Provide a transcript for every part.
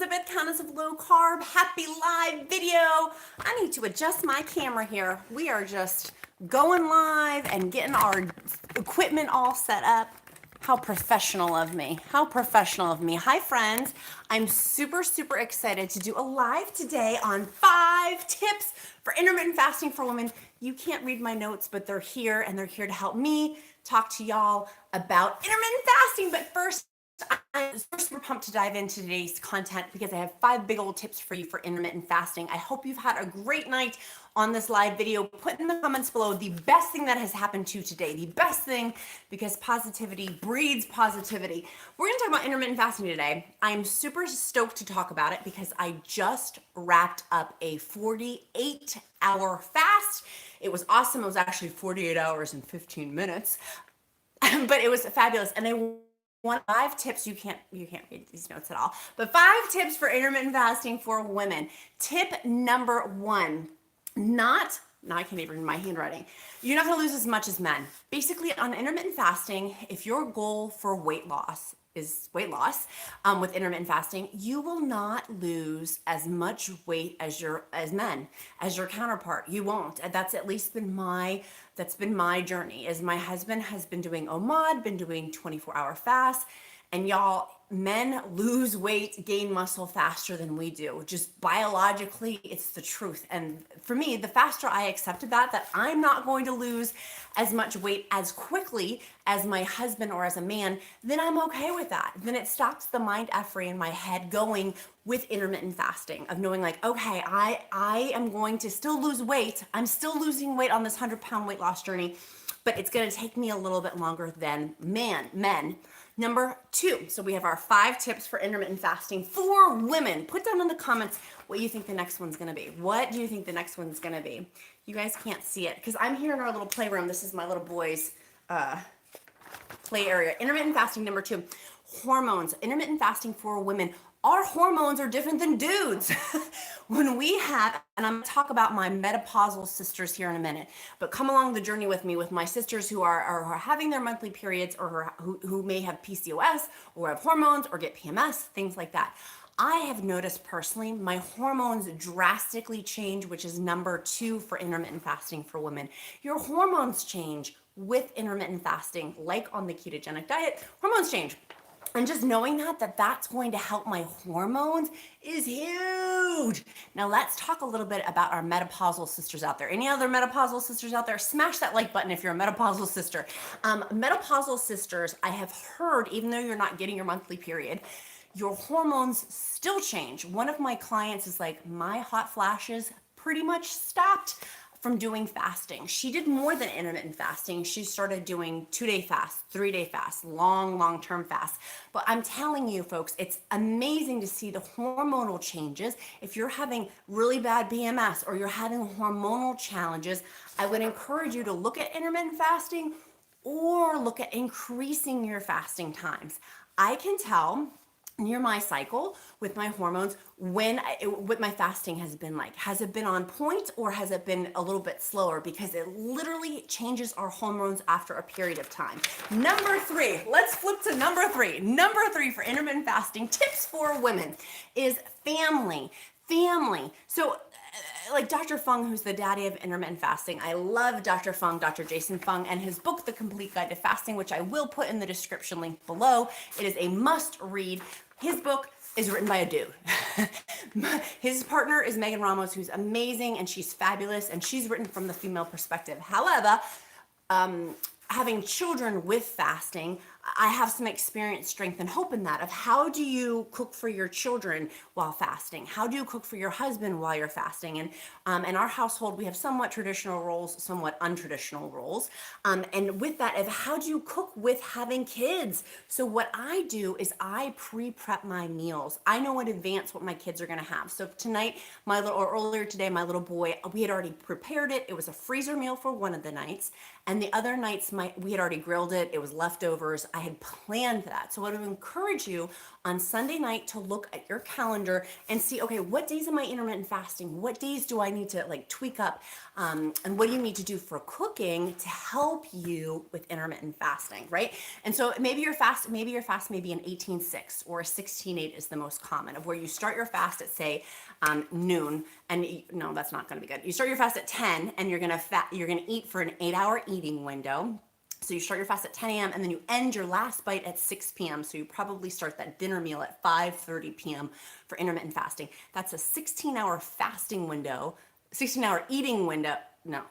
Elizabeth, Countess of Low Carb. Happy live video. I need to adjust my camera here. We are just going live and getting our equipment all set up. How professional of me. How professional of me. Hi, friends. I'm super excited to do a live today on 5 tips for intermittent fasting for women. You can't read my notes, but they're here, and they're here to help me talk to y'all about intermittent fasting. But first, I'm super pumped to dive into today's content because I have 5 big old tips for you for intermittent fasting. I hope you've had a great night on this live video. Put in the comments below the best thing that has happened to you today. The best thing, because positivity breeds positivity. We're going to talk about intermittent fasting today. I'm super stoked to talk about it because I just wrapped up a 48-hour fast. It was awesome. It was actually 48 hours and 15 minutes, but it was fabulous. And I 5 tips. You can't read these notes at all, but 5 tips for intermittent fasting for women. Tip number 1, now I can't even read my handwriting. You're not going to lose as much as men. Basically, on intermittent fasting, if your goal for weight loss is weight loss, with intermittent fasting, you will not lose as much weight as men, as your counterpart. You won't. That's at least been my journey. As my husband has been doing OMAD, been doing 24-hour fasts, and y'all, men lose weight, gain muscle faster than we do. Just biologically, it's the truth. And for me, the faster I accepted that I'm not going to lose as much weight as quickly as my husband or as a man, then I'm okay with that. Then it stops the mind effery in my head going with intermittent fasting of knowing like, okay, I am going to still lose weight. I'm still losing weight on this 100-pound weight loss journey, but it's going to take me a little bit longer than men. Number 2, so we have our 5 tips for intermittent fasting for women. Put down in the comments what you think the next one's gonna be. What do you think the next one's gonna be? You guys can't see it because I'm here in our little playroom. This is my little boy's play area. Intermittent fasting number 2, hormones. Intermittent fasting for women. Our hormones are different than dudes. When we have, and I'm gonna talk about my menopausal sisters here in a minute, but come along the journey with me with my sisters who are having their monthly periods, or who may have PCOS or have hormones or get PMS, things like that. I have noticed personally my hormones drastically change, which is number 2 for intermittent fasting for women. Your hormones change with intermittent fasting, like on the ketogenic diet, hormones change. And just knowing that's going to help my hormones is huge. Now let's talk a little bit about our menopausal sisters out there. Any other menopausal sisters out there? Smash that like button if you're a menopausal sister. Menopausal sisters, I have heard, even though you're not getting your monthly period, your hormones still change. One of my clients is like, my hot flashes pretty much stopped from doing fasting. She did more than intermittent fasting. She started doing 2-day fasts, 3-day fasts, long-term fasts. But I'm telling you folks, it's amazing to see the hormonal changes. If you're having really bad PMS or you're having hormonal challenges, I would encourage you to look at intermittent fasting or look at increasing your fasting times. I can tell near my cycle with my hormones what my fasting has been like. Has it been on point or has it been a little bit slower? Because it literally changes our hormones after a period of time. Number 3, let's flip to number 3. Number 3 for intermittent fasting tips for women is family. So like Dr. Fung, who's the daddy of intermittent fasting. I love Dr. Fung, Dr. Jason Fung, and his book, The Complete Guide to Fasting, which I will put in the description link below. It is a must read. His book is written by a dude. His partner is Megan Ramos, who's amazing, and she's fabulous, and she's written from the female perspective. However, having children with fasting, I have some experience, strength, and hope in that of how do you cook for your children while fasting? How do you cook for your husband while you're fasting? And in our household, we have somewhat traditional roles, somewhat untraditional roles. And with that, of how do you cook with having kids? So what I do is I pre-prep my meals. I know in advance what my kids are gonna have. So tonight, earlier today, my little boy, we had already prepared it. It was a freezer meal for one of the nights. And the other nights, we had already grilled it. It was leftovers. I had planned that. So I would encourage you on Sunday night to look at your calendar and see, okay, what days am I intermittent fasting? What days do I need to like tweak up? And what do you need to do for cooking to help you with intermittent fasting, right? And so maybe your fast may be an 18-6 or a 16-8 is the most common, of where you start your fast at say noon, and no, that's not going to be good. You start your fast at 10, and you're gonna eat for an 8-hour eating window. So you start your fast at 10 a.m. and then you end your last bite at 6 p.m. So you probably start that dinner meal at 5:30 p.m. for intermittent fasting. That's a 16-hour fasting window, 16-hour eating window. No,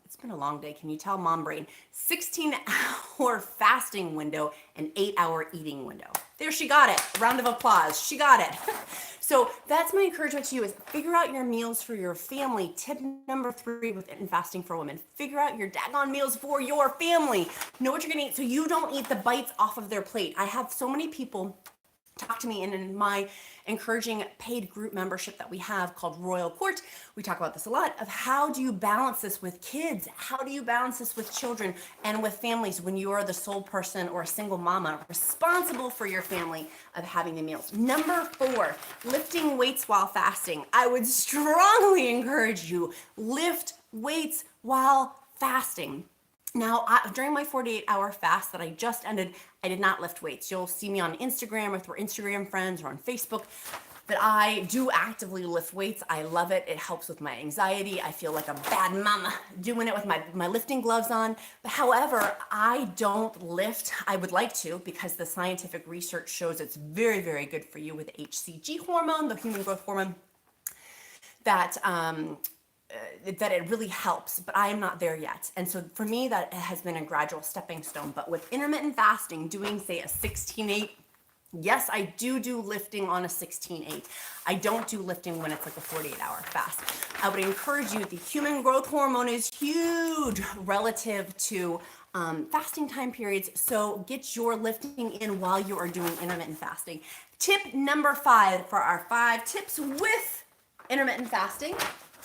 It's been a long day. Can you tell, mom brain? 16-hour fasting window and 8-hour eating window. There, she got it. Round of applause. She got it. So that's my encouragement to you, is figure out your meals for your family. Tip number 3 with intermittent fasting for women. Figure out your daggone meals for your family. Know what you're gonna eat so you don't eat the bites off of their plate. I have so many people talk to me in my encouraging paid group membership that we have called Royal Court. We talk about this a lot, of how do you balance this with kids? How do you balance this with children and with families when you are the sole person or a single mama responsible for your family of having the meals? Number 4, lifting weights while fasting. I would strongly encourage you, lift weights while fasting. Now, during my 48-hour fast that I just ended, I did not lift weights. You'll see me on Instagram, if we're Instagram friends, or on Facebook, that I do actively lift weights. I love it. It helps with my anxiety. I feel like a bad mama doing it with my lifting gloves on. But however, I don't lift. I would like to, because the scientific research shows it's very, very good for you with HCG hormone, the human growth hormone, that it really helps, but I am not there yet. And so for me, that has been a gradual stepping stone. But with intermittent fasting, doing say a 16-8, yes, I do lifting on a 16-8. I don't do lifting when it's like a 48-hour fast. I would encourage you, the human growth hormone is huge relative to fasting time periods. So get your lifting in while you are doing intermittent fasting. Tip number 5 for our 5 tips with intermittent fasting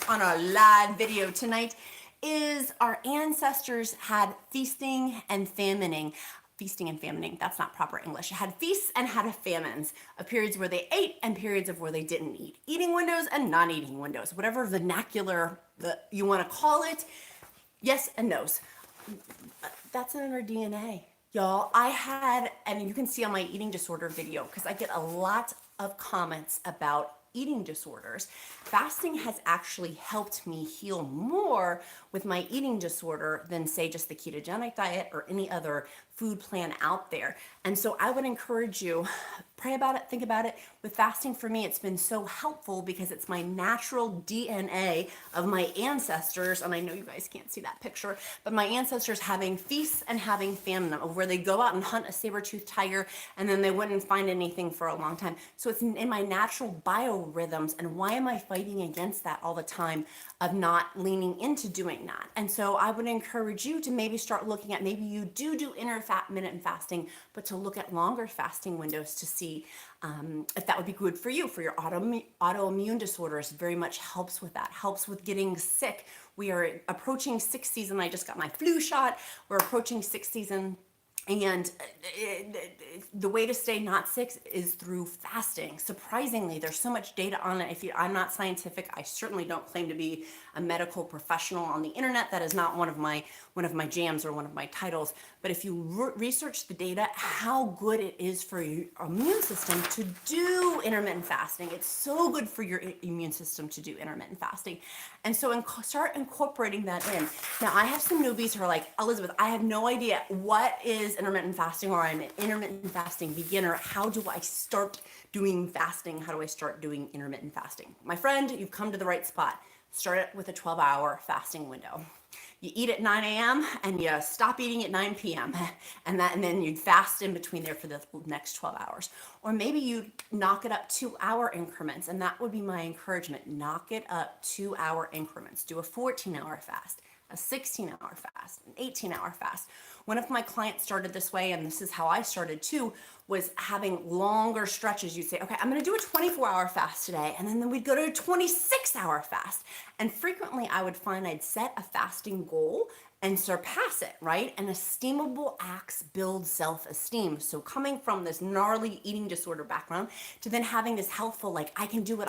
on our live video tonight is our ancestors had feasting and famining. Feasting and famining, that's not proper English. Had feasts and had famines, of periods where they ate and periods of where they didn't eat. Eating windows and non-eating windows, whatever vernacular that you want to call it. Yes and no's. That's in our DNA, y'all. And you can see on my eating disorder video, because I get a lot of comments about eating disorders. Fasting has actually helped me heal more with my eating disorder than say just the ketogenic diet or any other food plan out there. And so I would encourage you, pray about it, think about it. With fasting, for me, it's been so helpful because it's my natural DNA of my ancestors, and I know you guys can't see that picture, but my ancestors having feasts and having famine, of where they go out and hunt a saber-toothed tiger and then they wouldn't find anything for a long time. So it's in my natural biorhythms, and why am I fighting against that all the time of not leaning into doing that? And so I would encourage you to maybe start looking at, maybe you do intermittent fasting, but to look at longer fasting windows to see if that would be good for you, for your autoimmune disorders. Very much helps with that, helps with getting sick. We are approaching 6 season. I just got my flu shot. We're approaching 6 season. And the way to stay not sick is through fasting. Surprisingly, there's so much data on it. I'm not scientific. I certainly don't claim to be a medical professional on the internet. That is not one of my jams or one of my titles. But if you research the data, how good it is for your immune system to do intermittent fasting. It's so good for your immune system to do intermittent fasting. And so start incorporating that in. Now, I have some newbies who are like, Elizabeth, I have no idea what is intermittent fasting, or I'm an intermittent fasting beginner. How do I start doing fasting? How do I start doing intermittent fasting? My friend, you've come to the right spot. Start it with a 12-hour fasting window. You eat at 9 a.m. and you stop eating at 9 p.m. and then you'd fast in between there for the next 12 hours. Or maybe you knock it up 2-hour increments, and that would be my encouragement. Knock it up 2-hour increments. Do a 14-hour fast, a 16-hour fast, an 18-hour fast. One of my clients started this way, and this is how I started too, was having longer stretches. You'd say, okay, I'm gonna do a 24-hour fast today, and then we'd go to a 26-hour fast. And frequently I would find I'd set a fasting goal, and surpass it, right? And esteemable acts build self-esteem. So coming from this gnarly eating disorder background to then having this healthful, like, I can do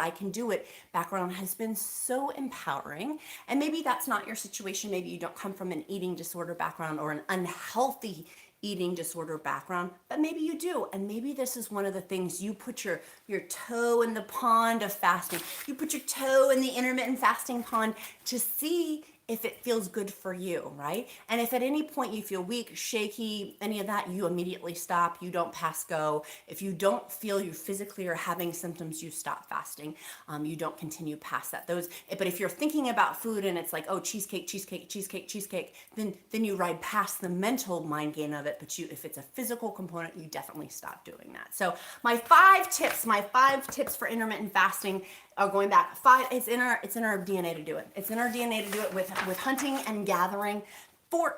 it background has been so empowering. And maybe that's not your situation. Maybe you don't come from an eating disorder background or an unhealthy eating disorder background, but maybe you do. And maybe this is one of the things you put your toe in the pond of fasting. You put your toe in the intermittent fasting pond to see if it feels good for you, right? And if at any point you feel weak, shaky, any of that, you immediately stop. You don't pass go. If you don't feel you physically are having symptoms, you stop fasting. You don't continue past that. But if you're thinking about food and it's like, oh, cheesecake, then you ride past the mental mind game of it. But if it's a physical component, you definitely stop doing that. So my five tips for intermittent fasting are going back it's in our DNA to do it. It's in our DNA to do it with hunting and gathering.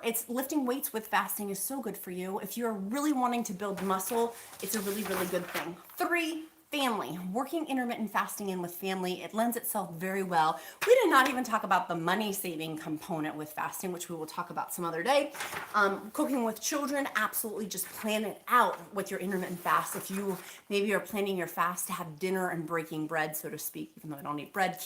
It's lifting weights with fasting is so good for you. If you're really wanting to build muscle, it's a really, really good thing. 3, family. Working intermittent fasting in with family, it lends itself very well. We did not even talk about the money saving component with fasting, which we will talk about some other day. Cooking with children, absolutely just plan it out with your intermittent fast. If you maybe are planning your fast to have dinner and breaking bread, so to speak, even though I don't eat bread,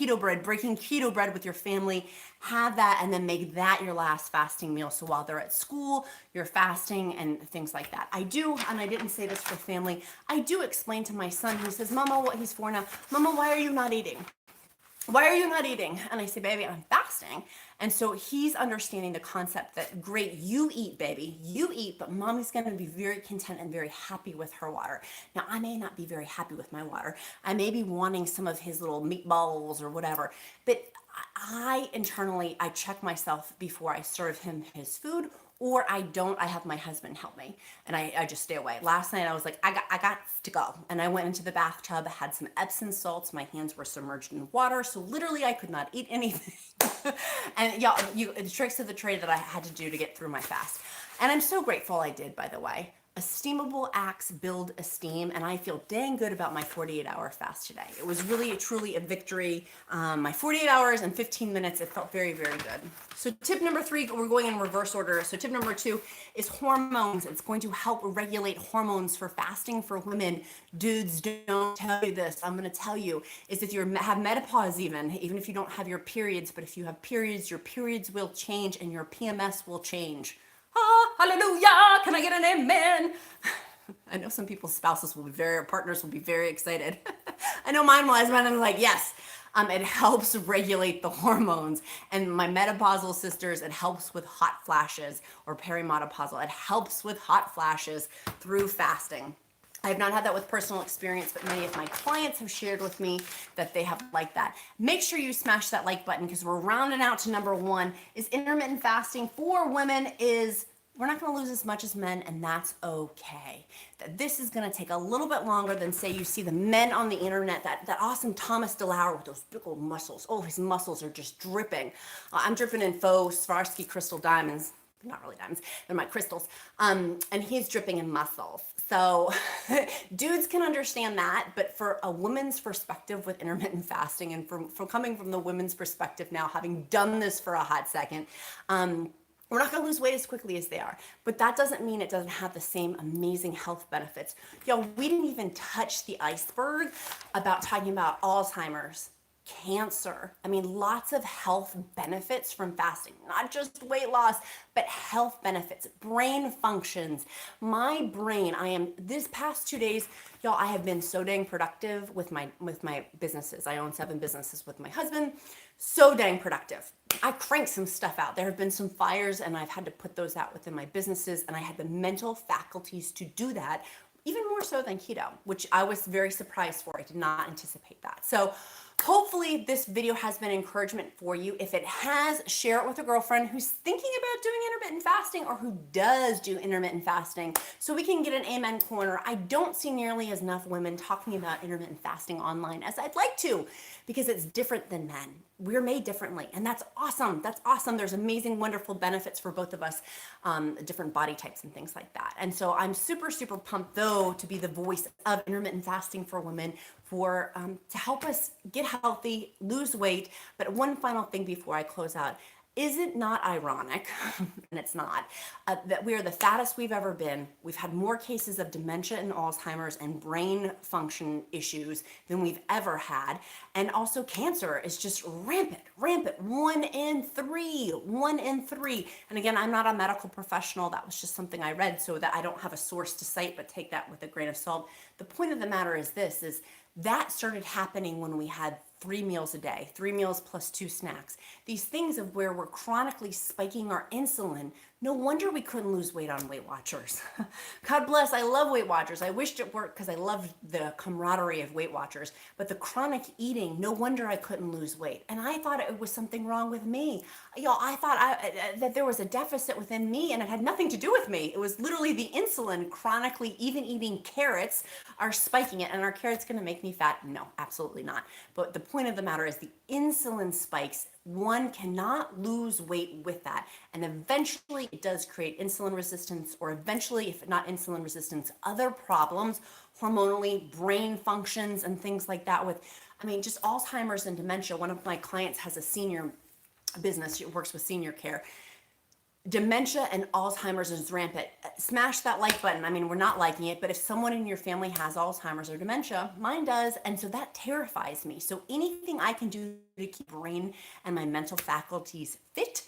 breaking keto bread with your family, have that and then make that your last fasting meal. So while they're at school, you're fasting and things like that. I do, and I didn't say this for family, I do explain to my son, he says, Mama, what he's 4 now, Mama, why are you not eating? Why are you not eating? And I say, baby, I'm fasting. And so he's understanding the concept that, great, you eat, baby, you eat, but mommy's going to be very content and very happy with her water. Now, I may not be very happy with my water. I may be wanting some of his little meatballs or whatever, but I internally check myself before I serve him his food, or I have my husband help me and I just stay away. Last night I was like, I got to go. And I went into the bathtub, had some Epsom salts. My hands were submerged in water. So literally I could not eat anything. And y'all, the tricks of the trade that I had to do to get through my fast. And I'm so grateful I did, by the way. Esteemable acts build esteem, and I feel dang good about my 48-hour fast today. It was really, truly a victory. My 48 hours and 15 minutes, it felt very, very good. So tip number 3, we're going in reverse order. So tip number 2 is hormones. It's going to help regulate hormones for fasting for women. Dudes, don't tell you this. I'm going to tell you is if you have menopause, even if you don't have your periods, but if you have periods, your periods will change and your PMS will change. Ah, hallelujah, can I get an amen? I know some people's spouses partners will be very excited. I know mine was, but I'm like, yes. It helps regulate the hormones. And my menopausal sisters, it helps with hot flashes, or perimenopausal. It helps with hot flashes through fasting. I have not had that with personal experience, but many of my clients have shared with me that they have liked that. Make sure you smash that like button, because we're rounding out to number 1 is intermittent fasting for women is we're not going to lose as much as men, and that's okay. That this is going to take a little bit longer than, say, you see the men on the internet, that awesome Thomas DeLauer with those big old muscles. Oh, his muscles are just dripping. I'm dripping in faux Swarovski crystal diamonds. Not really diamonds, they're my crystals. And he's dripping in muscles. So dudes can understand that, but for a woman's perspective with intermittent fasting, and from coming from the women's perspective now, having done this for a hot second, we're not going to lose weight as quickly as they are, but that doesn't mean it doesn't have the same amazing health benefits. Yo, we didn't even touch the iceberg about talking about Alzheimer's, cancer. I mean, lots of health benefits from fasting, not just weight loss, but health benefits, brain functions. My brain, this past 2 days, y'all, I have been so dang productive with my businesses. I own 7 businesses with my husband. So dang productive. I cranked some stuff out. There have been some fires and I've had to put those out within my businesses, and I had the mental faculties to do that, even more so than keto, which I was very surprised for. I did not anticipate that. So hopefully this video has been encouragement for you. If it has, share it with a girlfriend who's thinking about doing intermittent fasting or who does do intermittent fasting, so we can get an amen corner. I don't see nearly as enough women talking about intermittent fasting online as I'd like to, because it's different than men. We're made differently, and that's awesome. That's awesome. There's amazing, wonderful benefits for both of us, different body types and things like that. And so I'm super, super pumped, though, to be the voice of intermittent fasting for women, to help us get healthy, lose weight. But one final thing before I close out. Is it not ironic, and it's not, that we are the fattest we've ever been? We've had more cases of dementia and Alzheimer's and brain function issues than we've ever had. And also cancer is just rampant, rampant. 1 in 3, 1 in 3. And again, I'm not a medical professional. That was just something I read, so that I don't have a source to cite, but take that with a grain of salt. The point of the matter is this, is that started happening when we had 3 meals a day, 3 meals plus 2 snacks. These things of where we're chronically spiking our insulin. No wonder we couldn't lose weight on Weight Watchers. God bless, I love Weight Watchers. I wished it worked because I loved the camaraderie of Weight Watchers. But the chronic eating, no wonder I couldn't lose weight. And I thought it was something wrong with me. Y'all, I thought that there was a deficit within me, and it had nothing to do with me. It was literally the insulin chronically, even eating carrots, are spiking it. And are carrots going to make me fat? No, absolutely not. But the point of the matter is the insulin spikes. One cannot lose weight with that. And eventually it does create insulin resistance, or eventually, if not insulin resistance, other problems, hormonally, brain functions, and things like that with, I mean, just Alzheimer's and dementia. One of my clients has a senior business. She works with senior care. Dementia and Alzheimer's is rampant. Smash that like button. I mean, we're not liking it, but if someone in your family has Alzheimer's or dementia, mine does. And so that terrifies me. So anything I can do to keep brain and my mental faculties fit,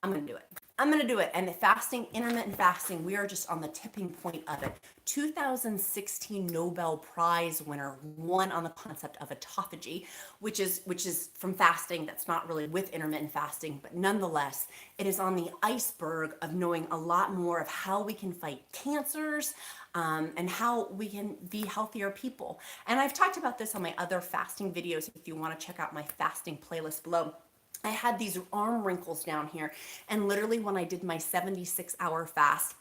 I'm going to do it. I'm going to do it. And the fasting, intermittent fasting, we are just on the tipping point of it. 2016 Nobel Prize winner won on the concept of autophagy, which is from fasting. That's not really with intermittent fasting, but nonetheless, it is on the iceberg of knowing a lot more of how we can fight cancers, and how we can be healthier people. And I've talked about this on my other fasting videos. If you want to check out my fasting playlist below. I had these arm wrinkles down here, and literally when I did my 76-hour fast,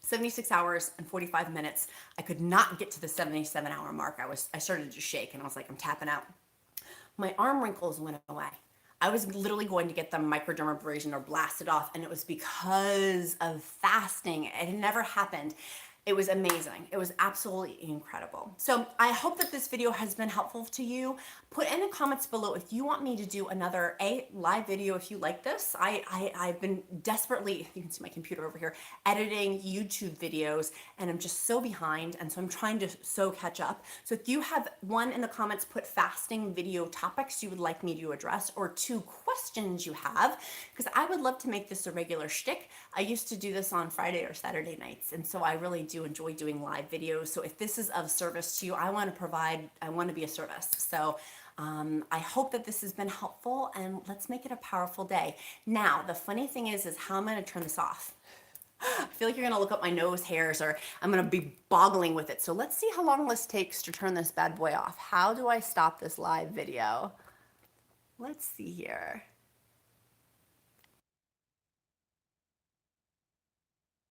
76 hours and 45 minutes, I could not get to the 77-hour mark. I started to shake, and I was like, I'm tapping out. My arm wrinkles went away. I was literally going to get them microdermabrasion or blasted off, and it was because of fasting. It had never happened. It was amazing. It was absolutely incredible. So I hope that this video has been helpful to you. Put in the comments below if you want me to do another live video if you like this. I've been desperately, you can see my computer over here, editing YouTube videos, and I'm just so behind, and so I'm trying to catch up. So if you have one in the comments, put fasting video topics you would like me to address, or 2 questions you have, because I would love to make this a regular shtick. I used to do this on Friday or Saturday nights, and so I really do enjoy doing live videos. So if this is of service to you, I want to be a service. So I hope that this has been helpful, and let's make it a powerful day. Now, the funny thing is how I'm going to turn this off. I feel like you're going to look up my nose hairs, or I'm going to be boggling with it. So let's see how long this takes to turn this bad boy off. How do I stop this live video? Let's see here.